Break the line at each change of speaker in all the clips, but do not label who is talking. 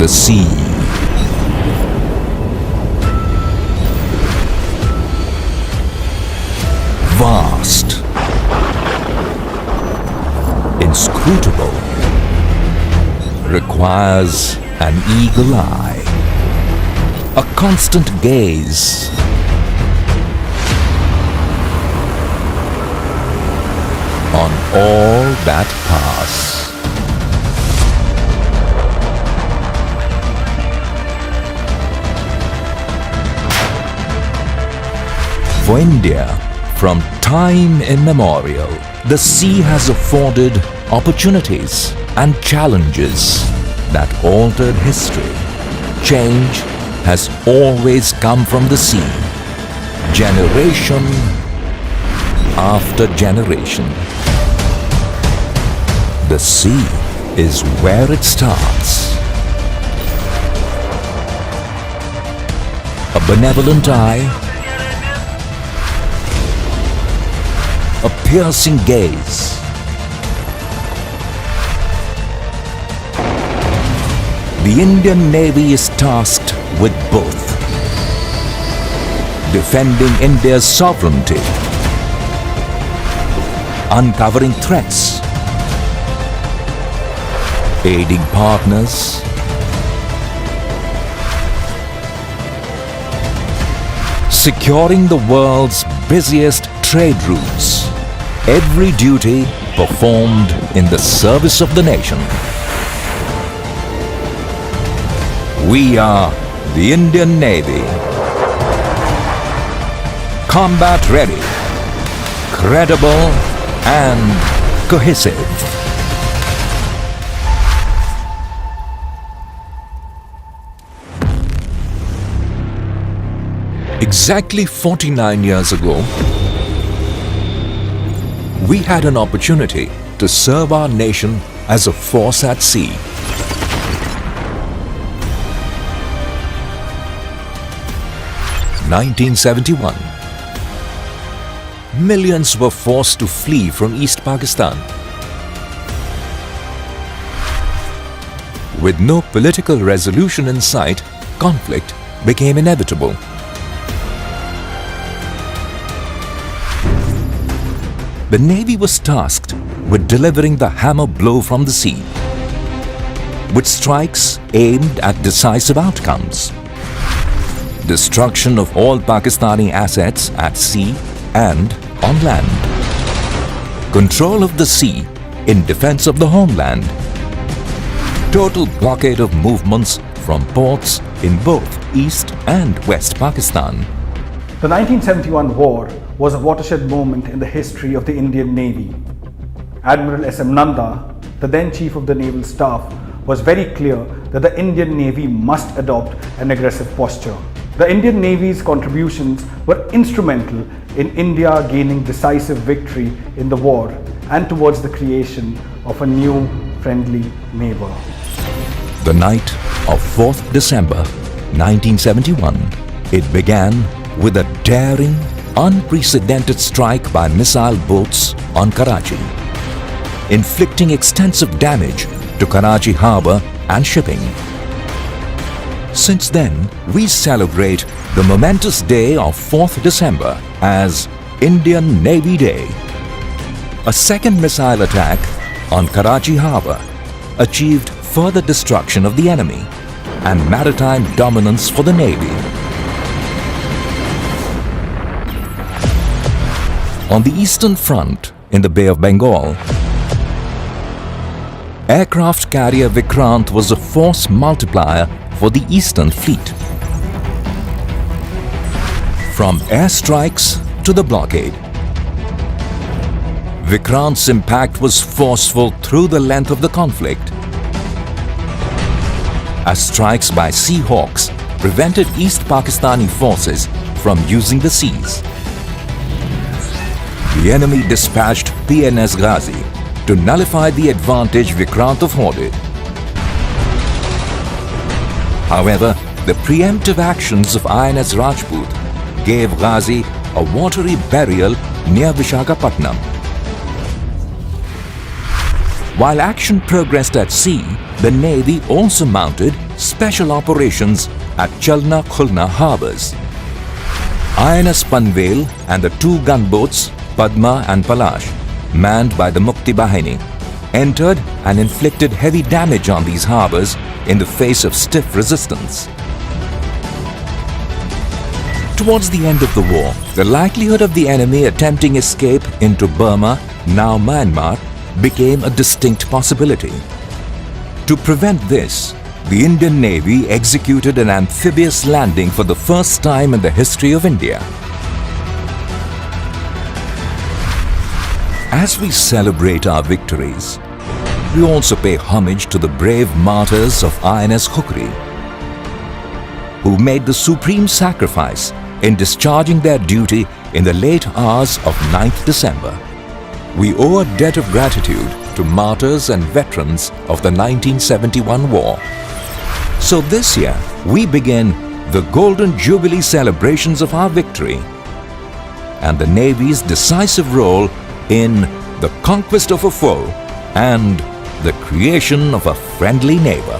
The sea. Vast. Inscrutable. Requires an eagle eye. A constant gaze. On all that pass. For India, from time immemorial, the sea has afforded opportunities and challenges that altered history. Change has always come from the sea, generation after generation. The sea is where it starts. A benevolent eye, a piercing gaze, the Indian Navy is tasked with both. Defending India's sovereignty, uncovering threats, aiding partners, securing the world's busiest trade routes. Every duty performed in the service of the nation. We are the Indian Navy. Combat ready, credible and cohesive. Exactly 49 years ago, we had an opportunity to serve our nation as a force at sea. (1971). Millions were forced to flee from East Pakistan. With no political resolution in sight, conflict became inevitable. The Navy was tasked with delivering the hammer blow from the sea, with strikes aimed at decisive outcomes. Destruction of all Pakistani assets at sea and on land. Control of the sea in defense of the homeland. Total blockade of movements from ports in both East and West Pakistan.
The 1971 war was a watershed moment in the history of the Indian Navy. Admiral S.M. Nanda, the then Chief of the Naval Staff, was very clear that the Indian Navy must adopt an aggressive posture. The Indian Navy's contributions were instrumental in India gaining decisive victory in the war and towards the creation of a new friendly neighbor.
The night of 4th December 1971, it began with a daring, unprecedented strike by missile boats on Karachi, inflicting extensive damage to Karachi harbour and shipping. Since then, we celebrate the momentous day of 4th December as Indian Navy Day. A second missile attack on Karachi harbour achieved further destruction of the enemy and maritime dominance for the Navy. On the Eastern Front in the Bay of Bengal, aircraft carrier Vikrant was a force multiplier for the Eastern Fleet. From airstrikes to the blockade, Vikrant's impact was forceful through the length of the conflict, as strikes by Sea Hawks prevented East Pakistani forces from using the seas. The enemy dispatched PNS Ghazi to nullify the advantage Vikrant afforded. However, the preemptive actions of INS Rajput gave Ghazi a watery burial near Vishakhapatnam. While action progressed at sea, the Navy also mounted special operations at Chalna Khulna harbours. INS Panvel and the two gunboats Padma and Palash, manned by the Mukti Bahini, entered and inflicted heavy damage on these harbours in the face of stiff resistance. Towards the end of the war, the likelihood of the enemy attempting escape into Burma, now Myanmar, became a distinct possibility. To prevent this, the Indian Navy executed an amphibious landing for the first time in the history of India. As we celebrate our victories, we also pay homage to the brave martyrs of INS Khukri, who made the supreme sacrifice in discharging their duty in the late hours of 9th December. We owe a debt of gratitude to martyrs and veterans of the 1971 war. So this year, we begin the Golden Jubilee celebrations of our victory and the Navy's decisive role in the conquest of a foe and the creation of a friendly neighbor.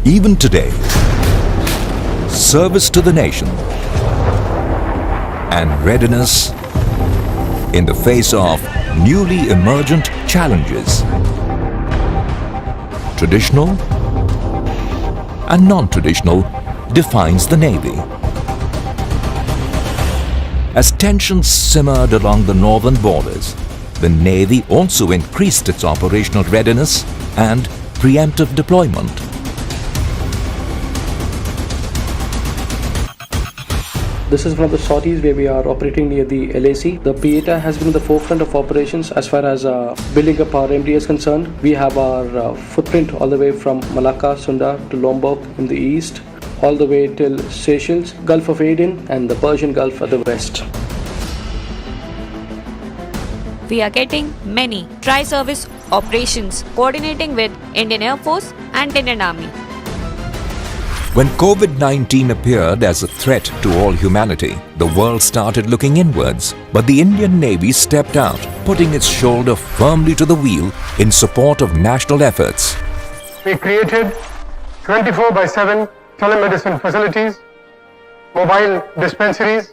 Even today, service to the nation and readiness in the face of newly emergent challenges, traditional and non-traditional, defines the Navy. As tensions simmered along the northern borders, the Navy also increased its operational readiness and preemptive deployment.
This is one of the sorties where we are operating near the LAC. The Pieta has been in the forefront of operations as far as building up our MD is concerned. We have our footprint all the way from Malacca, Sunda to Lombok in the east, all the way till Seychelles, Gulf of Aden and the Persian Gulf at the west.
We are getting many tri-service operations coordinating with Indian Air Force and Indian Army.
When COVID-19 appeared as a threat to all humanity, the world started looking inwards. But the Indian Navy stepped out, putting its shoulder firmly to the wheel in support of national efforts.
We created 24/7 telemedicine facilities, mobile dispensaries,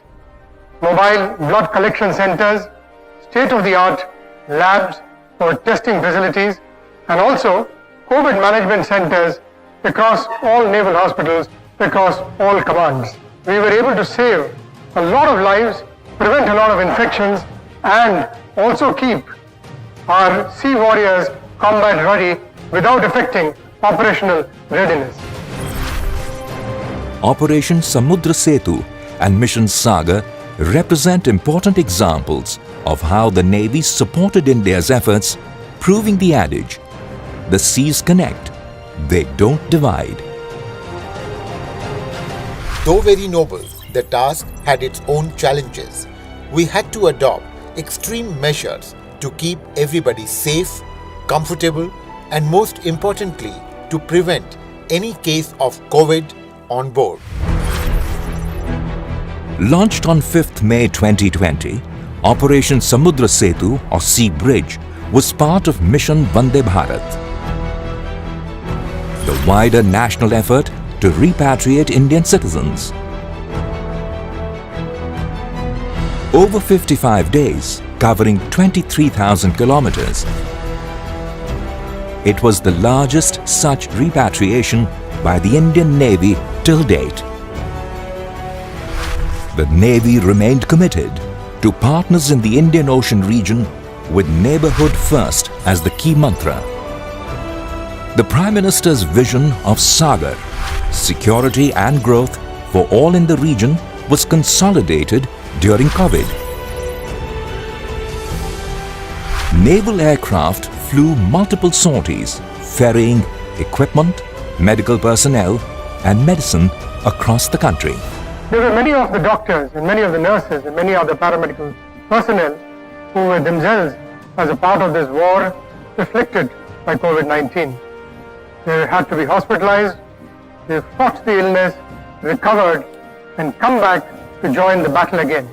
mobile blood collection centers, state-of-the-art labs for testing facilities, and also COVID management centers across all naval hospitals, across all commands. We were able to save a lot of lives, prevent a lot of infections, and also keep our sea warriors combat ready without affecting operational readiness.
Operation Samudra Setu and Mission Sagar represent important examples of how the Navy supported India's efforts, proving the adage, the seas connect, they don't divide.
Though very noble, the task had its own challenges. We had to adopt extreme measures to keep everybody safe, comfortable, and most importantly, to prevent any case of COVID on board.
Launched on 5th May 2020, Operation Samudra Setu or Sea Bridge was part of Mission Vande Bharat, the wider national effort to repatriate Indian citizens. Over 55 days, covering 23,000 kilometers, it was the largest such repatriation by the Indian Navy till date. The Navy remained committed to partners in the Indian Ocean region with neighbourhood first as the key mantra. The Prime Minister's vision of Sagar, security and growth for all in the region, was consolidated during COVID. Naval aircraft flew multiple sorties, ferrying equipment, medical personnel and medicine across the country.
There were many of the doctors and many of the nurses and many of the paramedical personnel who were themselves as a part of this war afflicted by COVID-19. They had to be hospitalized, they fought the illness, recovered, and come back to join the battle again.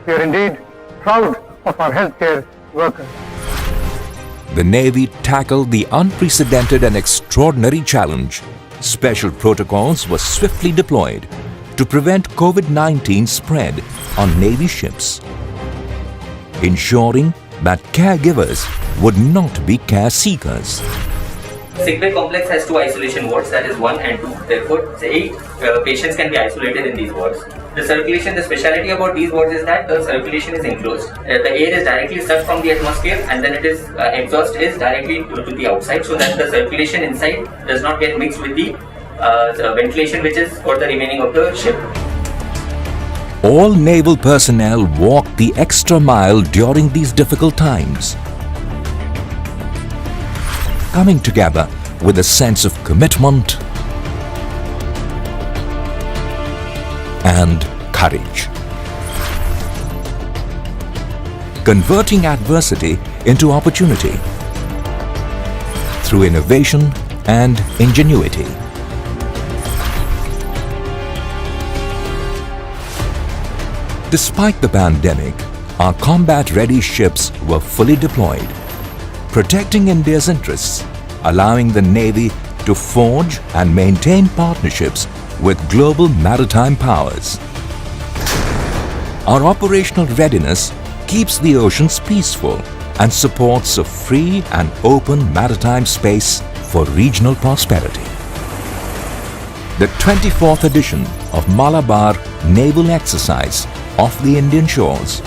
We are indeed proud of our healthcare workers.
the Navy tackled the unprecedented and extraordinary challenge. Special protocols were swiftly deployed to prevent COVID-19 spread on Navy ships, ensuring that caregivers would not be care seekers.
Sick bay complex has 2 isolation wards, that is 1 and 2. Therefore, 8 patients can be isolated in these wards. The circulation, the speciality about these wards is that the circulation is enclosed. The air is directly sucked from the atmosphere and then it is exhaust is directly to the outside, so that the circulation inside does not get mixed with the ventilation which is for the remaining of the ship.
All naval personnel walked the extra mile during these difficult times, coming together with a sense of commitment and courage, converting adversity into opportunity through innovation and ingenuity. Despite the pandemic, our combat-ready ships were fully deployed, protecting India's interests, allowing the Navy to forge and maintain partnerships with global maritime powers. Our operational readiness keeps the oceans peaceful and supports a free and open maritime space for regional prosperity. The 24th edition of Malabar Naval Exercise off the Indian shores,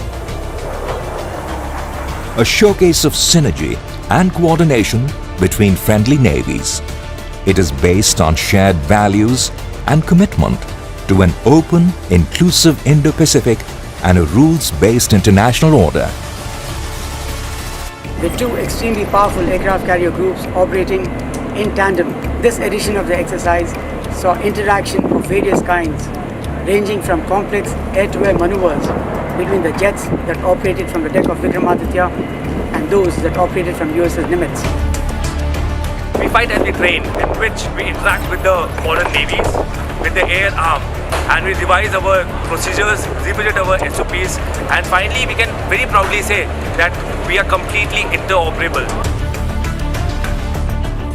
a showcase of synergy and coordination between friendly navies. It is based on shared values and commitment to an open, inclusive Indo-Pacific and a rules-based international order.
With 2 extremely powerful aircraft carrier groups operating in tandem, this edition of the exercise saw interaction of various kinds, ranging from complex air-to-air maneuvers between the jets that operated from the deck of Vikramaditya and those that operated from USS Nimitz.
We fight and we train, in which we interact with the foreign navies, with the air arm, and we revise our procedures, revisit our SOPs, and finally we can very proudly say that we are completely interoperable.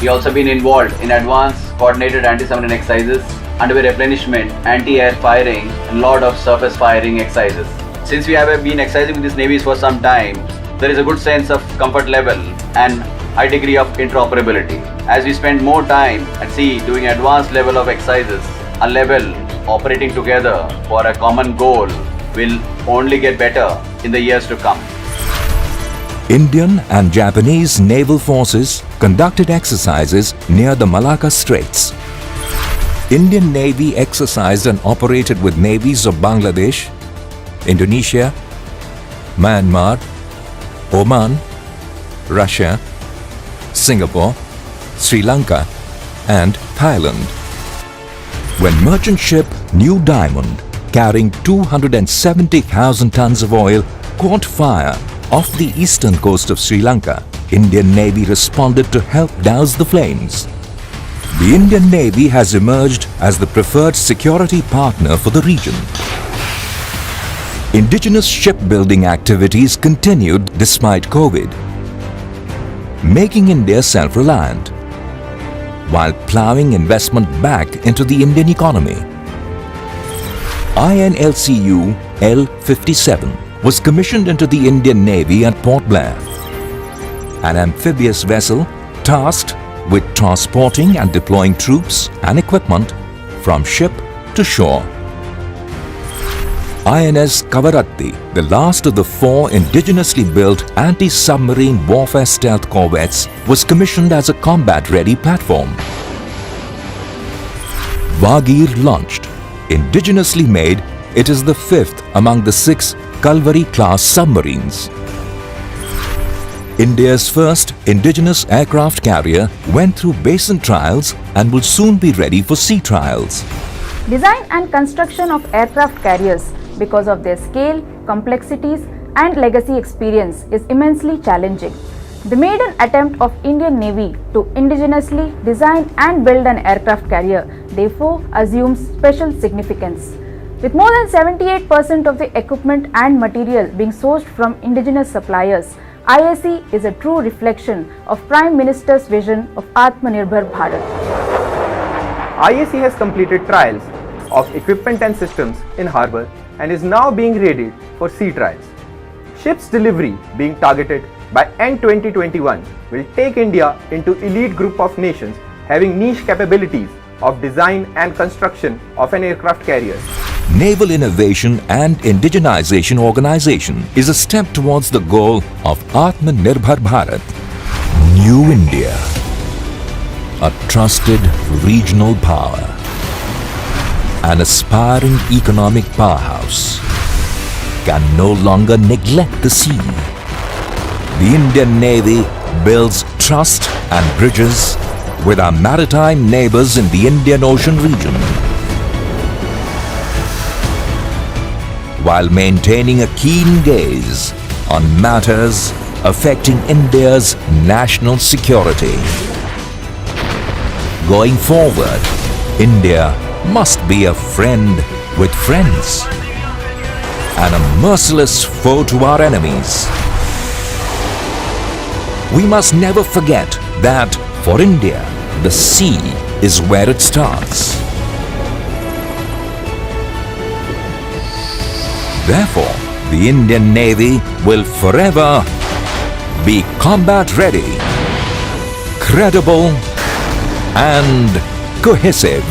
We also been involved in advanced coordinated anti-submarine exercises, underway replenishment, anti-air firing, and lot of surface firing exercises. Since we have been exercising with these navies for some time, there is a good sense of comfort level and high degree of interoperability. As we spend more time at sea doing advanced level of exercises, a level operating together for a common goal will only get better in the years to come.
Indian and Japanese naval forces conducted exercises near the Malacca Straits. Indian Navy exercised and operated with navies of Bangladesh, Indonesia, Myanmar, Oman, Russia, Singapore, Sri Lanka and Thailand. When merchant ship New Diamond, carrying 270,000 tons of oil, caught fire off the eastern coast of Sri Lanka, Indian Navy responded to help douse the flames. The Indian Navy has emerged as the preferred security partner for the region. Indigenous shipbuilding activities continued despite COVID, making India self-reliant, while ploughing investment back into the Indian economy. INLCU L-57 was commissioned into the Indian Navy at Port Blair, an amphibious vessel tasked with transporting and deploying troops and equipment from ship to shore. INS Kavaratti, the last of the 4 indigenously built anti-submarine warfare stealth corvettes, was commissioned as a combat-ready platform. Vagir launched. Indigenously made, it is the 5th among the 6 Kalvari-class submarines. India's first indigenous aircraft carrier went through basin trials and will soon be ready for sea trials.
Design and construction of aircraft carriers, because of their scale, complexities and legacy experience, is immensely challenging. The maiden attempt of Indian Navy to indigenously design and build an aircraft carrier therefore assumes special significance. With more than 78% of the equipment and material being sourced from indigenous suppliers, ISE is a true reflection of Prime Minister's vision of Atmanirbhar Bharat.
ISE has completed trials of equipment and systems in harbour and is now being readied for sea trials. Ships delivery being targeted by end 2021 will take India into elite group of nations having niche capabilities of design and construction of an aircraft carrier.
Naval Innovation and Indigenization Organization is a step towards the goal of Atmanirbhar Bharat, New India, a trusted regional power, an aspiring economic powerhouse, can no longer neglect the sea. The Indian Navy builds trust and bridges with our maritime neighbors in the Indian Ocean region, while maintaining a keen gaze on matters affecting India's national security. Going forward, India must be a friend with friends and a merciless foe to our enemies. We must never forget that for India, the sea is where it starts. Therefore, the Indian Navy will forever be combat ready, credible and cohesive.